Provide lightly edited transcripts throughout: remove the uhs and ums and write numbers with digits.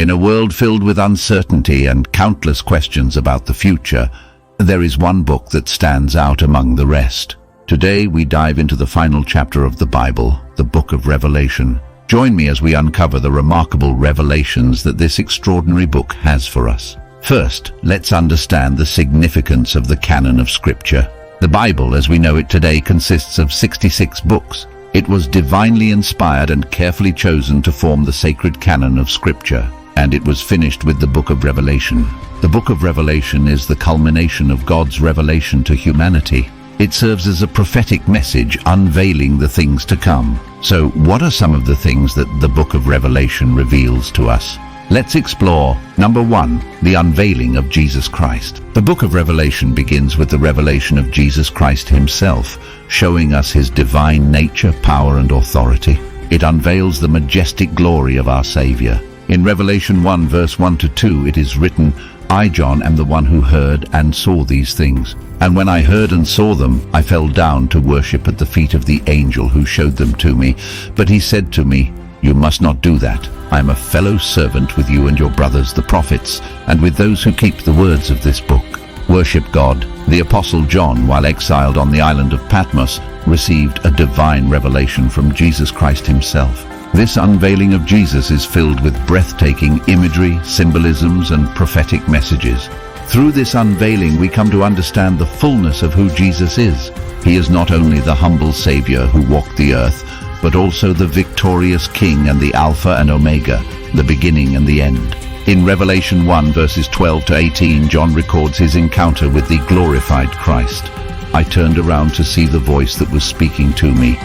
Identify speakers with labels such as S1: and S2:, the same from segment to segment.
S1: In a world filled with uncertainty and countless questions about the future, there is one book that stands out among the rest. Today we dive into the final chapter of the Bible, the Book of Revelation. Join me as we uncover the remarkable revelations that this extraordinary book has for us. First, let's understand the significance of the canon of Scripture. The Bible, as we know it today, consists of 66 books. It was divinely inspired and carefully chosen to form the sacred canon of Scripture, and it was finished with the Book of Revelation. The Book of Revelation is the culmination of God's revelation to humanity. It serves as a prophetic message unveiling the things to come. So, what are some of the things that the Book of Revelation reveals to us? Let's explore. Number 1, the unveiling of Jesus Christ. The Book of Revelation begins with the revelation of Jesus Christ himself, showing us his divine nature, power, and authority. It unveils the majestic glory of our Savior. In Revelation 1, verse 1-2, it is written, "I, John, am the one who heard and saw these things. And when I heard and saw them, I fell down to worship at the feet of the angel who showed them to me. But he said to me, 'You must not do that. I am a fellow servant with you and your brothers, the prophets, and with those who keep the words of this book. Worship God.'" The Apostle John, while exiled on the island of Patmos, received a divine revelation from Jesus Christ himself. This unveiling of Jesus is filled with breathtaking imagery, symbolisms, and prophetic messages. Through this unveiling, we come to understand the fullness of who Jesus is. He is not only the humble Savior who walked the earth, but also the victorious King and the Alpha and Omega, the beginning and the end. In Revelation 1, verses 12-18, John records his encounter with the glorified Christ. "I turned around to see the voice that was speaking to me.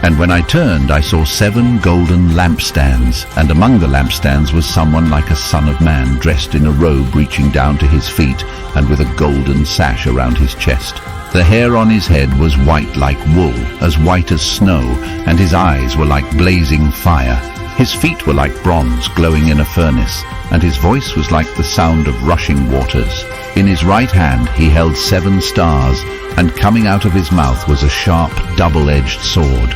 S1: And when I turned, I saw 7 golden lampstands, and among the lampstands was someone like a son of man, dressed in a robe reaching down to his feet, and with a golden sash around his chest. The hair on his head was white like wool, as white as snow, and his eyes were like blazing fire. His feet were like bronze glowing in a furnace, and his voice was like the sound of rushing waters. In his right hand he held 7 stars, and coming out of his mouth was a sharp, double-edged sword.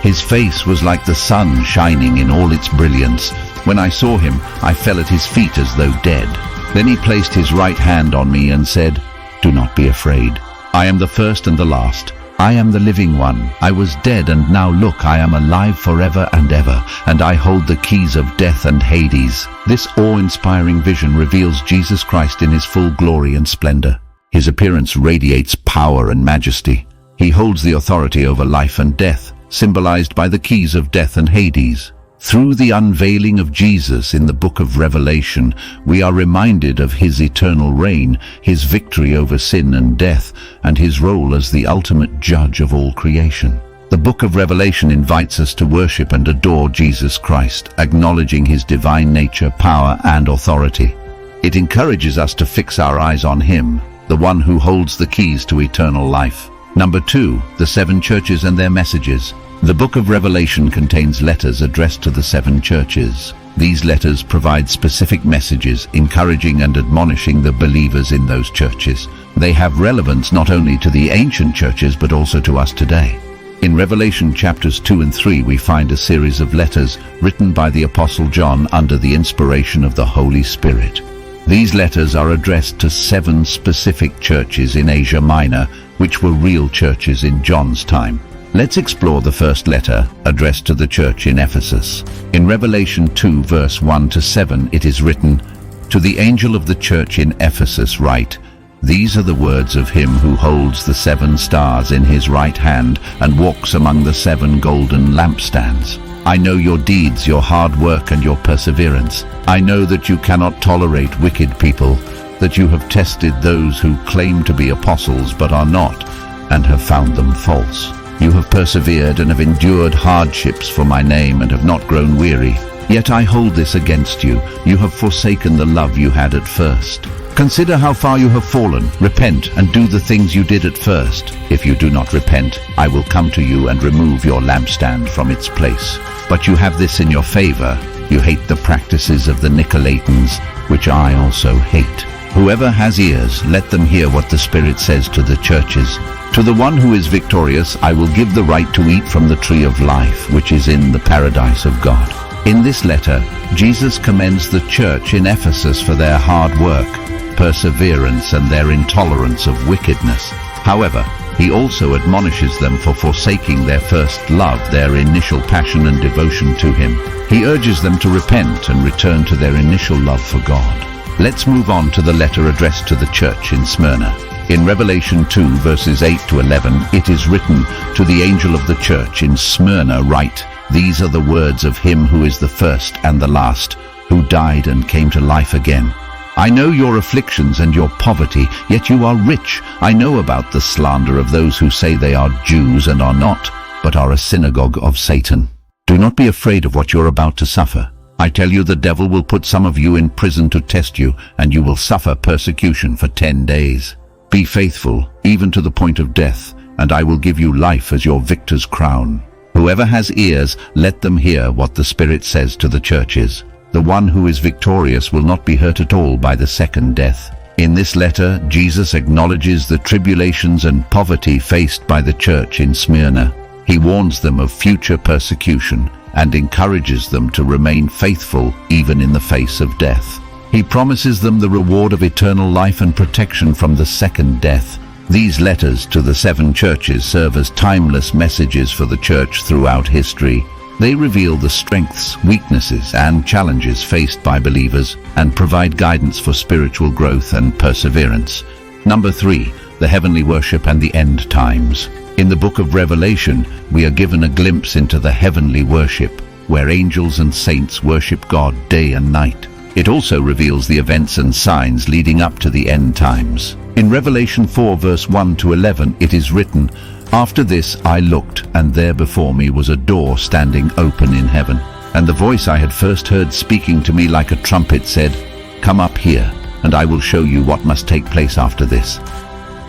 S1: His face was like the sun shining in all its brilliance. When I saw him, I fell at his feet as though dead. Then he placed his right hand on me and said, 'Do not be afraid. I am the first and the last. I am the living one. I was dead, and now look, I am alive forever and ever, and I hold the keys of death and Hades.'" This awe-inspiring vision reveals Jesus Christ in his full glory and splendor. His appearance radiates power and majesty. He holds the authority over life and death, symbolized by the keys of death and Hades. Through the unveiling of Jesus in the Book of Revelation, we are reminded of his eternal reign, his victory over sin and death, and his role as the ultimate judge of all creation. The Book of Revelation invites us to worship and adore Jesus Christ, acknowledging his divine nature, power, and authority. It encourages us to fix our eyes on him, the one who holds the keys to eternal life. Number 2, the 7 churches and their messages. The Book of Revelation contains letters addressed to the 7 churches. These letters provide specific messages, encouraging and admonishing the believers in those churches. They have relevance not only to the ancient churches but also to us today. In Revelation chapters 2 and 3, we find a series of letters written by the Apostle John under the inspiration of the Holy Spirit. These letters are addressed to 7 specific churches in Asia Minor, which were real churches in John's time. Let's explore the first letter, addressed to the church in Ephesus. In Revelation 2, verse 1-7, it is written, "To the angel of the church in Ephesus write, These are the words of him who holds the 7 stars in his right hand and walks among the 7 golden lampstands. I know your deeds, your hard work, and your perseverance. I know that you cannot tolerate wicked people, that you have tested those who claim to be apostles but are not, and have found them false. You have persevered and have endured hardships for my name and have not grown weary. Yet I hold this against you. You have forsaken the love you had at first. Consider how far you have fallen. Repent and do the things you did at first. If you do not repent, I will come to you and remove your lampstand from its place. But you have this in your favor. You hate the practices of the Nicolaitans, which I also hate. Whoever has ears, let them hear what the Spirit says to the churches. To the one who is victorious, I will give the right to eat from the tree of life, which is in the paradise of God. In this letter, Jesus commends the church in Ephesus for their hard work, perseverance, and their intolerance of wickedness. However, he also admonishes them for forsaking their first love, their initial passion and devotion to him. He urges them to repent and return to their initial love for God. Let's move on to the letter addressed to the church in Smyrna. In Revelation 2, verses 8 to 11, it is written, "To the angel of the church in Smyrna write, these are the words of him who is the first and the last, who died and came to life again. I know your afflictions and your poverty, yet you are rich. I know about the slander of those who say they are Jews and are not, but are a synagogue of Satan. Do not be afraid of what you're about to suffer. I tell you, the devil will put some of you in prison to test you, and you will suffer persecution for 10 days. Be faithful, even to the point of death, and I will give you life as your victor's crown. Whoever has ears, let them hear what the Spirit says to the churches. The one who is victorious will not be hurt at all by the second death." In this letter, Jesus acknowledges the tribulations and poverty faced by the church in Smyrna. He warns them of future persecution and encourages them to remain faithful even in the face of death. He promises them the reward of eternal life and protection from the second death. These letters to the 7 churches serve as timeless messages for the church throughout history. They reveal the strengths, weaknesses, and challenges faced by believers and provide guidance for spiritual growth and perseverance. Number 3, the heavenly worship and the end times. In the book of Revelation, we are given a glimpse into the heavenly worship, where angels and saints worship God day and night. It also reveals the events and signs leading up to the end times. In Revelation 4, verse 1 to 11, it is written, "After this I looked, and there before me was a door standing open in heaven. And the voice I had first heard speaking to me like a trumpet said, 'Come up here, and I will show you what must take place after this.'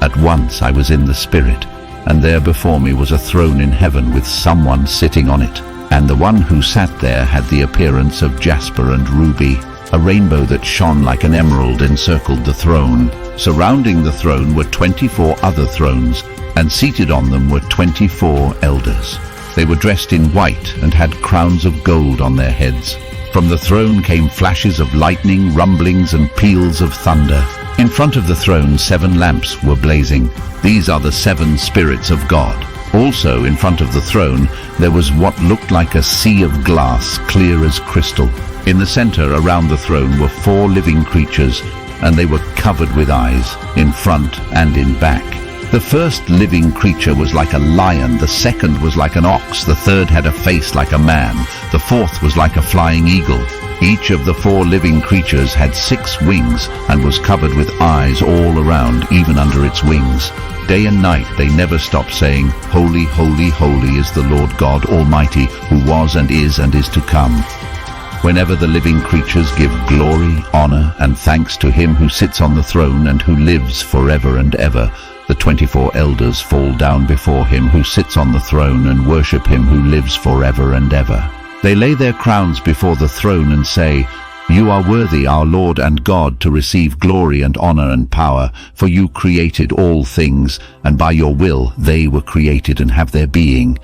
S1: At once I was in the Spirit, and there before me was a throne in heaven with someone sitting on it. And the one who sat there had the appearance of jasper and ruby. A rainbow that shone like an emerald encircled the throne. Surrounding the throne were 24 other thrones, and seated on them were 24 elders. They were dressed in white and had crowns of gold on their heads. From the throne came flashes of lightning, rumblings, and peals of thunder. In front of the throne 7 lamps were blazing. These are the 7 spirits of God. Also in front of the throne there was what looked like a sea of glass, clear as crystal. In the center around the throne were 4 living creatures, and they were covered with eyes, in front and in back. The first living creature was like a lion, the second was like an ox, the third had a face like a man, the fourth was like a flying eagle. Each of the 4 living creatures had 6 wings and was covered with eyes all around, even under its wings. Day and night they never stopped saying, "Holy, holy, holy is the Lord God Almighty, who was and is to come." Whenever the living creatures give glory, honor, and thanks to him who sits on the throne and who lives forever and ever, the 24 elders fall down before him who sits on the throne and worship him who lives forever and ever. They lay their crowns before the throne and say, "You are worthy, our Lord and God, to receive glory and honor and power, for you created all things, and by your will they were created and have their being."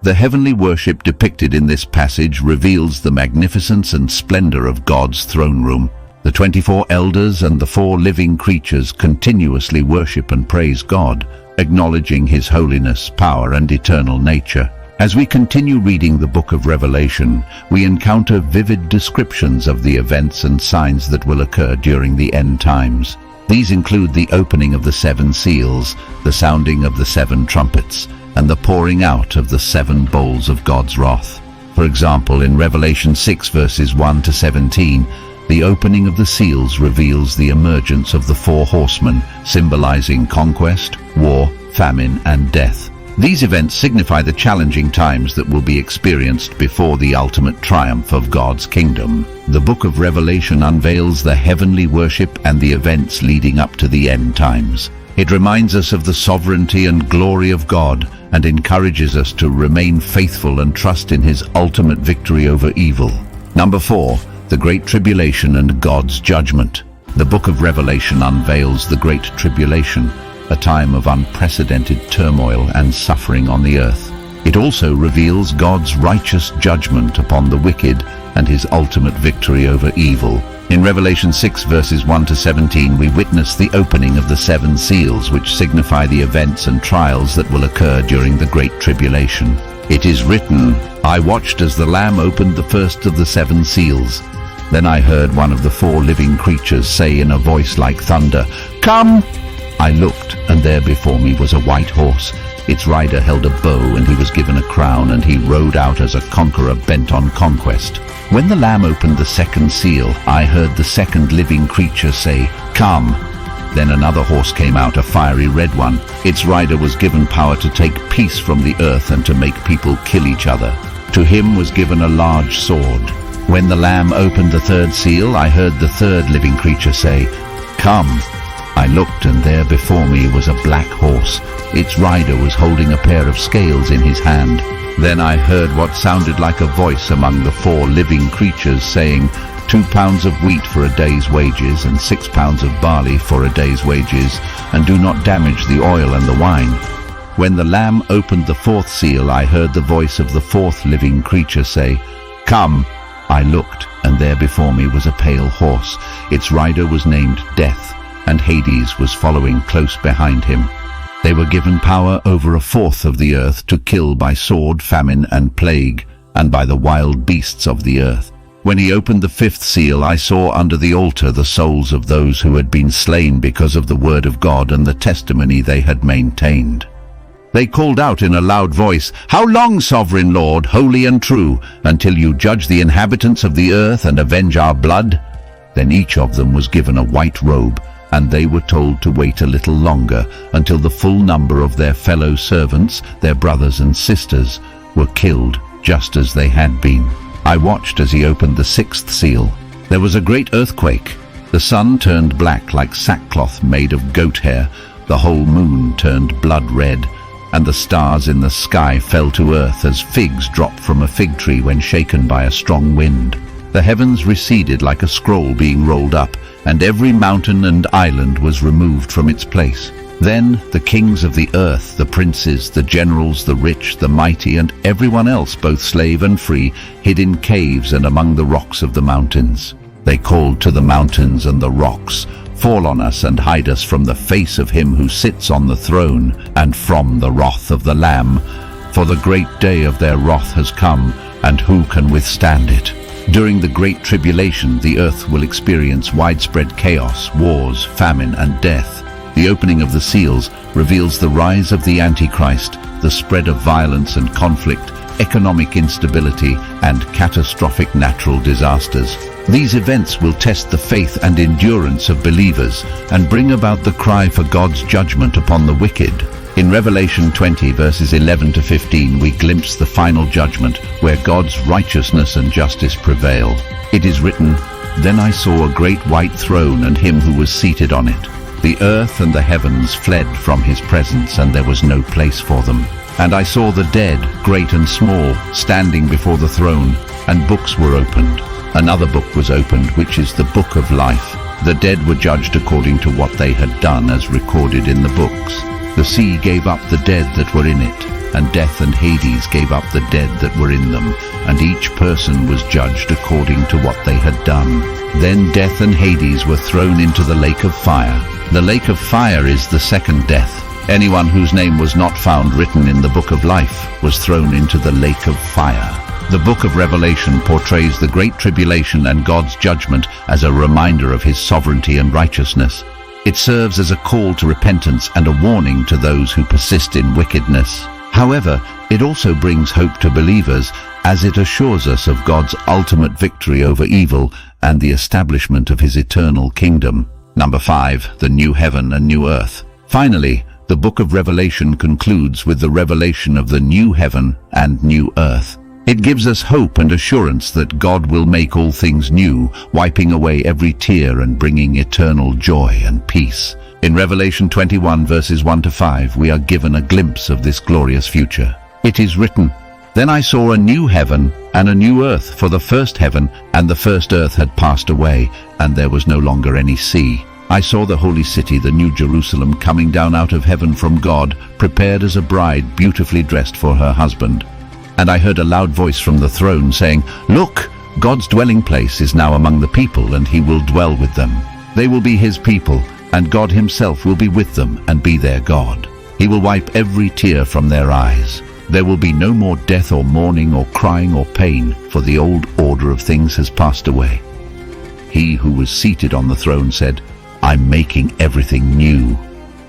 S1: The heavenly worship depicted in this passage reveals the magnificence and splendor of God's throne room. The 24 elders and the 4 living creatures continuously worship and praise God, acknowledging his holiness, power, and eternal nature. As we continue reading the book of Revelation, we encounter vivid descriptions of the events and signs that will occur during the end times. These include the opening of the 7 seals, the sounding of the 7 trumpets, and the pouring out of the 7 bowls of God's wrath. For example, in Revelation 6 verses 1 to 17, the opening of the seals reveals the emergence of the 4 horsemen, symbolizing conquest, war, famine, and death. These events signify the challenging times that will be experienced before the ultimate triumph of God's kingdom. The book of Revelation unveils the heavenly worship and the events leading up to the end times. It reminds us of the sovereignty and glory of God and encourages us to remain faithful and trust in his ultimate victory over evil. Number 4, the Great Tribulation and God's judgment. The book of Revelation unveils the Great Tribulation, a time of unprecedented turmoil and suffering on the earth. It also reveals God's righteous judgment upon the wicked and his ultimate victory over evil. In Revelation 6 verses 1 to 17, we witness the opening of the seven seals, which signify the events and trials that will occur during the Great Tribulation. It is written, "I watched as the Lamb opened the first of the seven seals. Then I heard one of the four living creatures say in a voice like thunder, 'Come!' I looked, and there before me was a white horse. Its rider held a bow, and he was given a crown, and he rode out as a conqueror bent on conquest. When the Lamb opened the second seal, I heard the second living creature say, 'Come!' Then another horse came out, a fiery red one. Its rider was given power to take peace from the earth and to make people kill each other. To him was given a large sword. When the Lamb opened the third seal, I heard the third living creature say, 'Come!' I looked, and there before me was a black horse. Its rider was holding a pair of scales in his hand. Then I heard what sounded like a voice among the four living creatures saying, 2 pounds of wheat for a day's wages, and 6 pounds of barley for a day's wages, and do not damage the oil and the wine.' When the Lamb opened the fourth seal, I heard the voice of the fourth living creature say, 'Come!' I looked, and there before me was a pale horse. Its rider was named Death, and Hades was following close behind him. They were given power over a fourth of the earth to kill by sword, famine, and plague, and by the wild beasts of the earth. When he opened the fifth seal, I saw under the altar the souls of those who had been slain because of the word of God and the testimony they had maintained. They called out in a loud voice, 'How long, sovereign Lord, holy and true, until you judge the inhabitants of the earth and avenge our blood?' Then each of them was given a white robe, and they were told to wait a little longer until the full number of their fellow servants, their brothers and sisters, were killed just as they had been. I watched as he opened the sixth seal. There was a great earthquake. The sun turned black like sackcloth made of goat hair. The whole moon turned blood red, and the stars in the sky fell to earth as figs drop from a fig tree when shaken by a strong wind. The heavens receded like a scroll being rolled up, and every mountain and island was removed from its place. Then the kings of the earth, the princes, the generals, the rich, the mighty, and everyone else, both slave and free, hid in caves and among the rocks of the mountains. They called to the mountains and the rocks, "Fall on us and hide us from the face of him who sits on the throne and from the wrath of the Lamb. For the great day of their wrath has come, and who can withstand it?" During the Great Tribulation, the earth will experience widespread chaos, wars, famine, and death. The opening of the seals reveals the rise of the Antichrist, the spread of violence and conflict, economic instability, and catastrophic natural disasters. These events will test the faith and endurance of believers and bring about the cry for God's judgment upon the wicked. In Revelation 20 verses 11 to 15, we glimpse the final judgment where God's righteousness and justice prevail. It is written, "Then I saw a great white throne and him who was seated on it. The earth and the heavens fled from his presence, and there was no place for them. And I saw the dead, great and small, standing before the throne, and books were opened. Another book was opened, which is the book of life. The dead were judged according to what they had done, as recorded in the books. The sea gave up the dead that were in it, and death and Hades gave up the dead that were in them, and each person was judged according to what they had done. Then death and Hades were thrown into the lake of fire. The lake of fire is the second death. Anyone whose name was not found written in the book of life was thrown into the lake of fire." The book of Revelation portrays the Great Tribulation and God's judgment as a reminder of his sovereignty and righteousness. It serves as a call to repentance and a warning to those who persist in wickedness. However, it also brings hope to believers as it assures us of God's ultimate victory over evil and the establishment of his eternal kingdom. Number 5, the new heaven and new earth. Finally, the book of Revelation concludes with the revelation of the new heaven and new earth. It gives us hope and assurance that God will make all things new, wiping away every tear and bringing eternal joy and peace. In Revelation 21 verses 1 to 5, we are given a glimpse of this glorious future. It is written, "Then I saw a new heaven and a new earth, for the first heaven and the first earth had passed away, and there was no longer any sea. I saw the holy city, the new Jerusalem, coming down out of heaven from God, prepared as a bride beautifully dressed for her husband. And I heard a loud voice from the throne saying, 'Look, God's dwelling place is now among the people, and he will dwell with them. They will be his people, and God himself will be with them and be their God. He will wipe every tear from their eyes. There will be no more death or mourning or crying or pain, for the old order of things has passed away. He who was seated on the throne said, "I'm making everything new."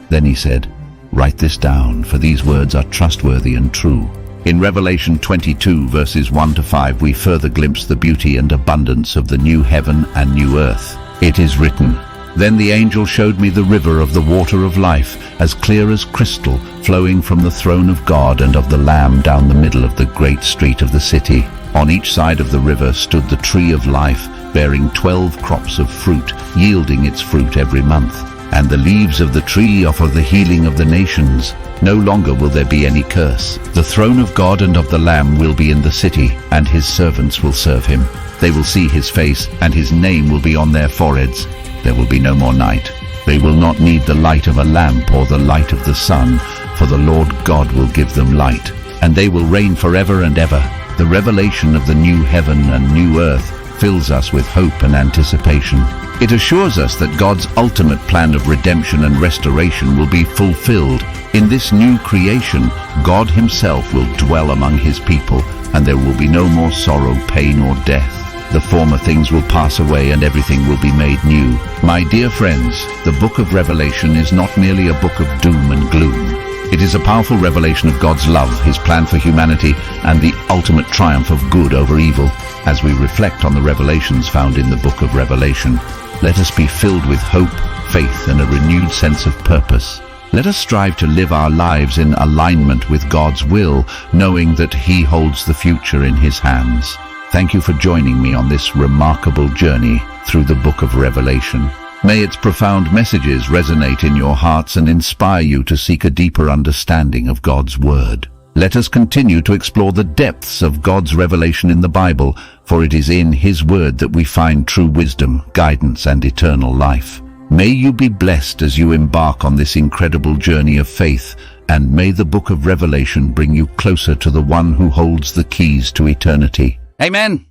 S1: Then he said, "Write this down, for these words are trustworthy and true." In Revelation 22, verses 1 to 5, we further glimpse the beauty and abundance of the new heaven and new earth. It is written, "Then the angel showed me the river of the water of life, as clear as crystal, flowing from the throne of God and of the Lamb down the middle of the great street of the city. On each side of the river stood the tree of life, bearing 12 crops of fruit, yielding its fruit every month. And the leaves of the tree are for the healing of the nations. No longer will there be any curse. The throne of God and of the Lamb will be in the city, and his servants will serve him. They will see his face, and his name will be on their foreheads. There will be no more night. They will not need the light of a lamp or the light of the sun, for the Lord God will give them light, and they will reign forever and ever." The revelation of the new heaven and new earth fills us with hope and anticipation. It assures us that God's ultimate plan of redemption and restoration will be fulfilled. In this new creation, God himself will dwell among his people, and there will be no more sorrow, pain, or death. The former things will pass away and everything will be made new. My dear friends, the book of Revelation is not merely a book of doom and gloom. It is a powerful revelation of God's love, his plan for humanity, and the ultimate triumph of good over evil. As we reflect on the revelations found in the book of Revelation, let us be filled with hope, faith, and a renewed sense of purpose. Let us strive to live our lives in alignment with God's will, knowing that he holds the future in his hands. Thank you for joining me on this remarkable journey through the book of Revelation. May its profound messages resonate in your hearts and inspire you to seek a deeper understanding of God's Word. Let us continue to explore the depths of God's revelation in the Bible, for it is in his Word that we find true wisdom, guidance, and eternal life. May you be blessed as you embark on this incredible journey of faith, and may the book of Revelation bring you closer to the one who holds the keys to eternity.
S2: Amen.